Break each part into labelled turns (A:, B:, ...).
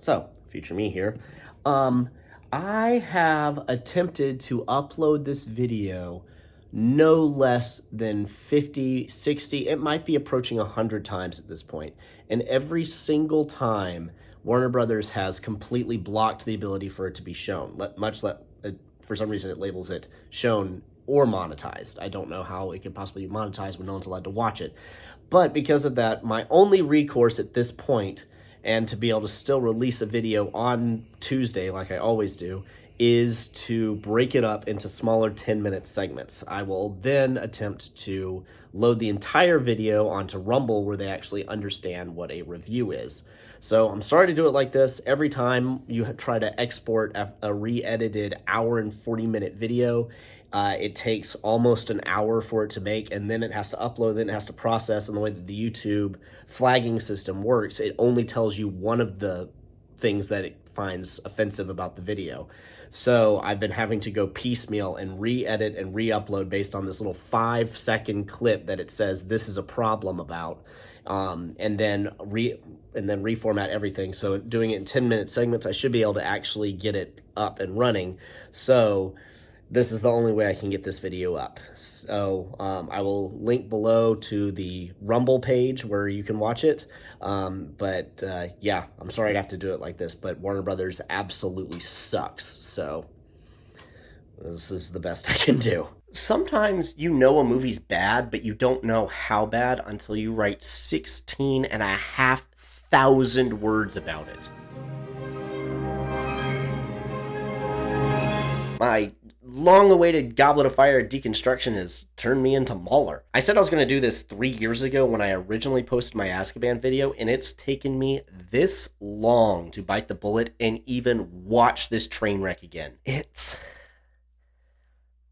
A: So, future me here. I have attempted to upload this video no less than 50, 60, it might be approaching 100 times at this point. And every single time, Warner Brothers has completely blocked the ability for it to be shown, for some reason it labels it shown or monetized. I don't know how it could possibly be monetized when no one's allowed to watch it. But because of that, my only recourse at this point, and to be able to still release a video on Tuesday like I always do, is to break it up into smaller 10-minute segments. I will then attempt to load the entire video onto Rumble where they actually understand what a review is. So I'm sorry to do it like this. Every time you try to export a re-edited hour and 40-minute video, it takes almost an hour for it to make, and then it has to upload, then it has to process, and the way that the YouTube flagging system works, it only tells you one of the things that it finds offensive about the video. So I've been having to go piecemeal and re-edit and re-upload based on this little 5-second clip that it says this is a problem about, and then reformat everything. So doing it in 10-minute segments, I should be able to actually get it up and running. So this is the only way I can get this video up. So I will link below to the Rumble page where you can watch it. Yeah, I'm sorry I'd have to do it like this, but Warner Brothers absolutely sucks. So this is the best I can do. Sometimes you know a movie's bad, but you don't know how bad until you write 16,500 words about it. My long-awaited Goblet of Fire deconstruction has turned me into Mauler. I said I was going to do this 3 years ago when I originally posted my Azkaban video, and it's taken me this long to bite the bullet and even watch this train wreck again. It's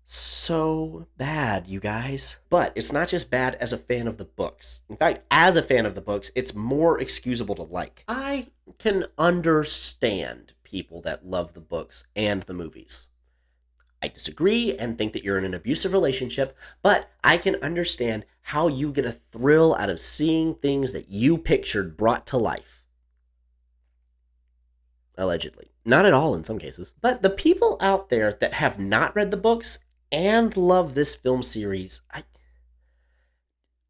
A: so bad, you guys. But it's not just bad as a fan of the books. In fact, as a fan of the books, it's more excusable to like. I can understand people that love the books and the movies. I disagree and think that you're in an abusive relationship, but I can understand how you get a thrill out of seeing things that you pictured brought to life. Allegedly. Not at all in some cases. But the people out there that have not read the books and love this film series,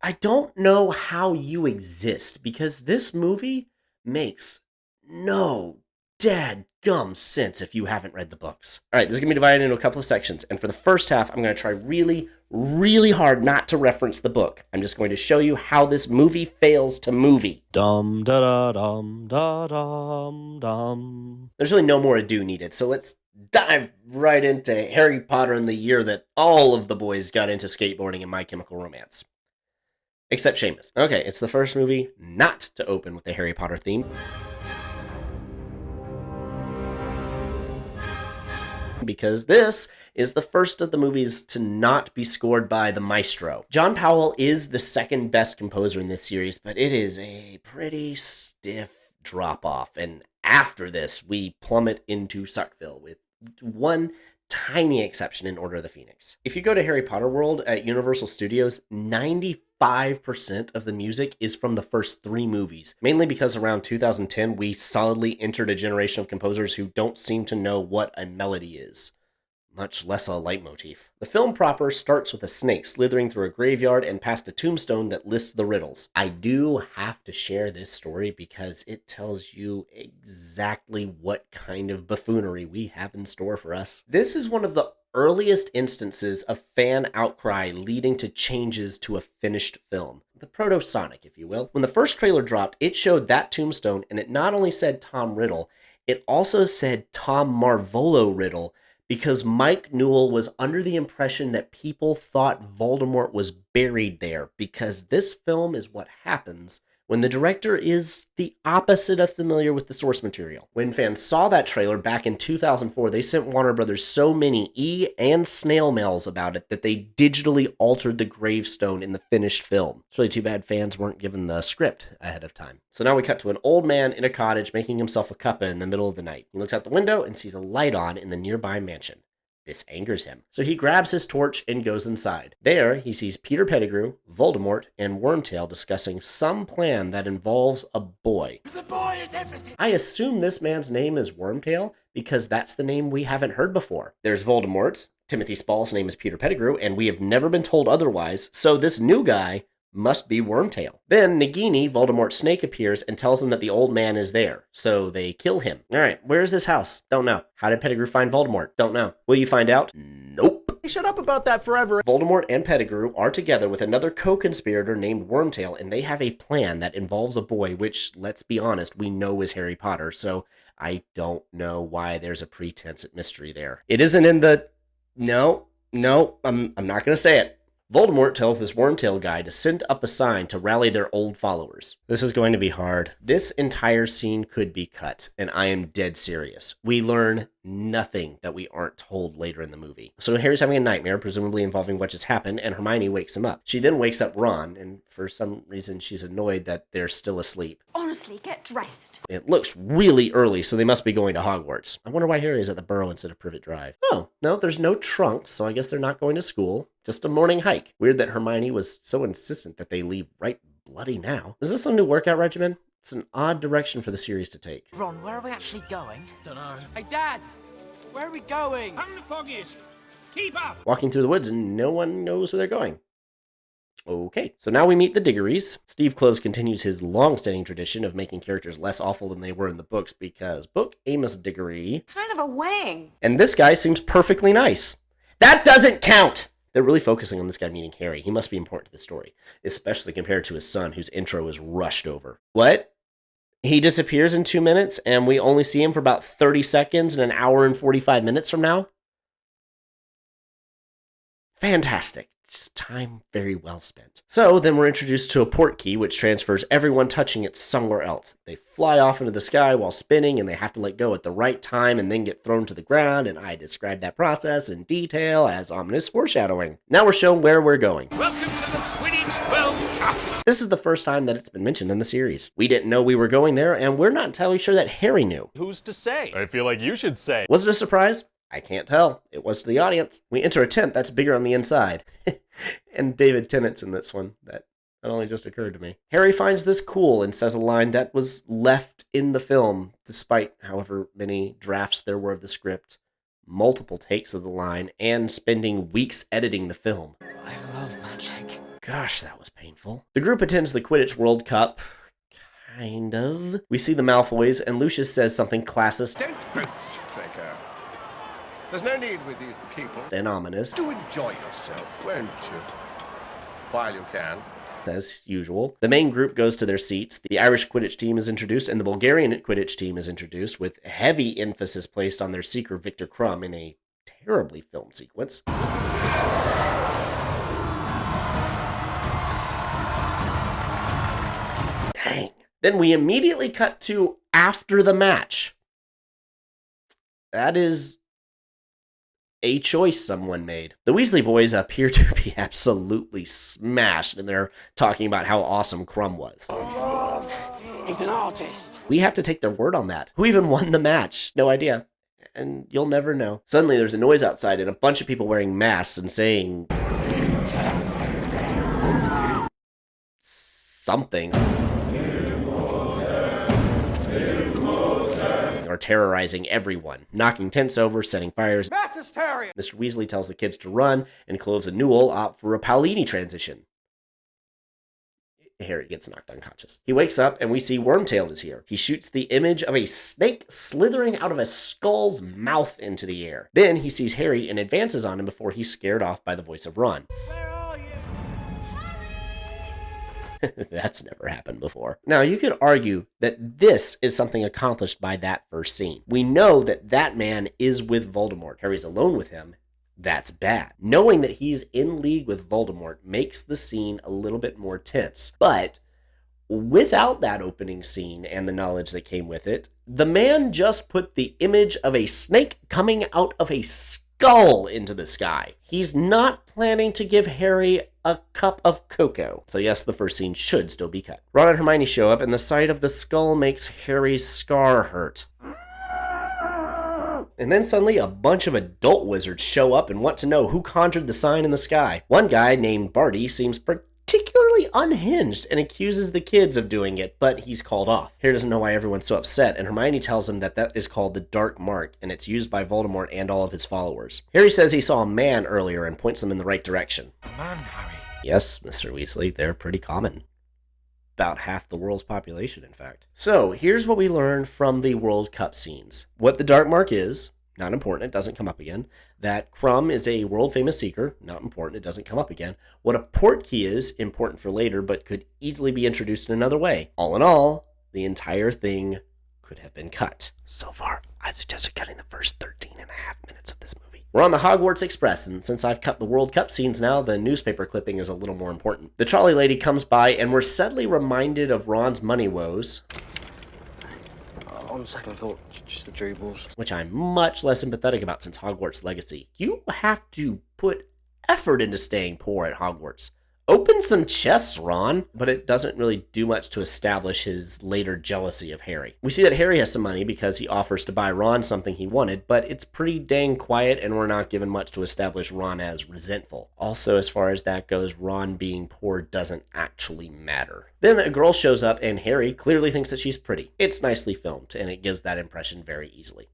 A: I don't know how you exist, because this movie makes no dadgum sense if you haven't read the books. All right, this is going to be divided into a couple of sections, and for the first half, I'm going to try really, really hard not to reference the book. I'm just going to show you how this movie fails to movie. Dum da da dum da dum dum. There's really no more ado needed, so let's dive right into Harry Potter and the year that all of the boys got into skateboarding and My Chemical Romance. Except Seamus. Okay, it's the first movie not to open with the Harry Potter theme, because this is the first of the movies to not be scored by the maestro. John Powell is the second best composer in this series, but it is a pretty stiff drop-off, and after this, we plummet into Suckville, with one tiny exception in Order of the Phoenix. If you go to Harry Potter World at Universal Studios, 95% of the music is from the first 3 movies, mainly because around 2010, we solidly entered a generation of composers who don't seem to know what a melody is, much less a leitmotif. The film proper starts with a snake slithering through a graveyard and past a tombstone that lists the riddles. I do have to share this story because it tells you exactly what kind of buffoonery we have in store for us. This is one of the earliest instances of fan outcry leading to changes to a finished film. The proto-Sonic, if you will. When the first trailer dropped, it showed that tombstone, and it not only said Tom Riddle, it also said Tom Marvolo Riddle, because Mike Newell was under the impression that people thought Voldemort was buried there, because this film is what happens when the director is the opposite of familiar with the source material. When fans saw that trailer back in 2004, they sent Warner Brothers so many and snail mails about it that they digitally altered the gravestone in the finished film. It's really too bad fans weren't given the script ahead of time. So now we cut to an old man in a cottage making himself a cuppa in the middle of the night. He looks out the window and sees a light on in the nearby mansion. This angers him, so he grabs his torch and goes inside. There, he sees Peter Pettigrew, Voldemort, and Wormtail discussing some plan that involves a boy. The boy is everything! I assume this man's name is Wormtail because that's the name we haven't heard before. There's Voldemort, Timothy Spall's name is Peter Pettigrew, and we have never been told otherwise, so this new guy must be Wormtail. Then Nagini, Voldemort's snake, appears and tells them that the old man is there, so they kill him. Alright, where is this house? Don't know. How did Pettigrew find Voldemort? Don't know. Will you find out? Nope. They shut up about that forever. Voldemort and Pettigrew are together with another co-conspirator named Wormtail, and they have a plan that involves a boy, which, let's be honest, we know is Harry Potter, so I don't know why there's a pretense at mystery there. It isn't in the... No, I'm not gonna say it. Voldemort tells this Wormtail guy to send up a sign to rally their old followers. This is going to be hard. This entire scene could be cut, and I am dead serious. We learn nothing that we aren't told later in the movie. So Harry's having a nightmare, presumably involving what just happened, and Hermione wakes him up. She then wakes up Ron, and for some reason she's annoyed that they're still asleep.
B: Honestly, get dressed.
A: It looks really early, so they must be going to Hogwarts. I wonder why Harry is at the Burrow instead of Privet Drive. Oh, no, there's no trunks, so I guess they're not going to school. Just a morning hike. Weird that Hermione was so insistent that they leave right bloody now. Is this a new workout regimen? It's an odd direction for the series to take.
C: Ron, where are we actually going?
D: Dunno.
C: Hey, Dad! Where are we going?
D: I'm the foggiest. Keep up!
A: Walking through the woods and no one knows where they're going. Okay, so now we meet the Diggories. Steve Kloves continues his long-standing tradition of making characters less awful than they were in the books because Book Amos Diggory...
B: Kind of a wang.
A: And this guy seems perfectly nice. That doesn't count! They're really focusing on this guy meeting Harry. He must be important to the story, especially compared to his son, whose intro is rushed over. What? He disappears in 2 minutes, and we only see him for about 30 seconds in an hour and 45 minutes from now? Fantastic. It's time very well spent. So then we're introduced to a portkey, which transfers everyone touching it somewhere else. They fly off into the sky while spinning, and they have to let go at the right time and then get thrown to the ground, and I described that process in detail as ominous foreshadowing. Now we're shown where we're going.
D: Welcome to the Quidditch World Cup!
A: This is the first time that it's been mentioned in the series. We didn't know we were going there, and we're not entirely sure that Harry knew.
E: Who's to say? I feel like you should say.
A: Was it a surprise? I can't tell. It was to the audience. We enter a tent that's bigger on the inside. And David Tennant's in this one. That only just occurred to me. Harry finds this cool and says a line that was left in the film, despite however many drafts there were of the script, multiple takes of the line, and spending weeks editing the film.
C: I love magic.
A: Gosh, that was painful. The group attends the Quidditch World Cup. Kind of. We see the Malfoys, and Lucius says something classist.
F: Don't boast, Draco. There's no need with these people.
A: And ominous.
F: Do enjoy yourself, won't you? While you can.
A: As usual. The main group goes to their seats. The Irish Quidditch team is introduced, and the Bulgarian Quidditch team is introduced, with heavy emphasis placed on their seeker, Victor Crumb, in a terribly filmed sequence. Dang. Then we immediately cut to after the match. That is a choice someone made. The Weasley boys appear to be absolutely smashed, and they're talking about how awesome Crumb was.
C: He's an artist.
A: We have to take their word on that. Who even won the match? No idea. And you'll never know. Suddenly there's a noise outside and a bunch of people wearing masks and saying something. Are terrorizing everyone, knocking tents over, setting fires.
F: Mass hysteria!
A: Mr. Weasley tells the kids to run, and Cloves and Newell opt for a Paulini transition. Harry gets knocked unconscious. He wakes up, and we see Wormtail is here. He shoots the image of a snake slithering out of a skull's mouth into the air. Then he sees Harry and advances on him before he's scared off by the voice of Ron.
C: Where are you?
A: That's never happened before. Now, you could argue that this is something accomplished by that first scene. We know that that man is with Voldemort. Harry's alone with him. That's bad. Knowing that he's in league with Voldemort makes the scene a little bit more tense. But without that opening scene and the knowledge that came with it, the man just put the image of a snake coming out of a skull into the sky. He's not planning to give Harry a cup of cocoa. So yes, the first scene should still be cut. Ron and Hermione show up, and the sight of the skull makes Harry's scar hurt. And then suddenly a bunch of adult wizards show up and want to know who conjured the sign in the sky. One guy named Barty seems particularly unhinged and accuses the kids of doing it, but he's called off. Harry doesn't know why everyone's so upset, and Hermione tells him that that is called the Dark Mark, and it's used by Voldemort and all of his followers. Harry says he saw a man earlier and points them in the right direction.
F: A man, Harry.
A: Yes, Mr. Weasley, they're pretty common. About half the world's population, in fact. So, here's what we learned from the World Cup scenes. What the Dark Mark is, not important, it doesn't come up again. That Crumb is a world-famous seeker, not important, it doesn't come up again. What a portkey is, important for later, but could easily be introduced in another way. All in all, the entire thing could have been cut. So far, I've suggested cutting the first 13 and a half minutes of this movie. We're on the Hogwarts Express, and since I've cut the World Cup scenes now, the newspaper clipping is a little more important. The trolley lady comes by, and we're suddenly reminded of Ron's money woes.
G: On second thought, just the Jubles.
A: Which I'm much less sympathetic about since Hogwarts Legacy. You have to put effort into staying poor at Hogwarts. Open some chests, Ron. But it doesn't really do much to establish his later jealousy of Harry. We see that Harry has some money because he offers to buy Ron something he wanted, but it's pretty dang quiet and we're not given much to establish Ron as resentful. Also, as far as that goes, Ron being poor doesn't actually matter. Then a girl shows up and Harry clearly thinks that she's pretty. It's nicely filmed and it gives that impression very easily.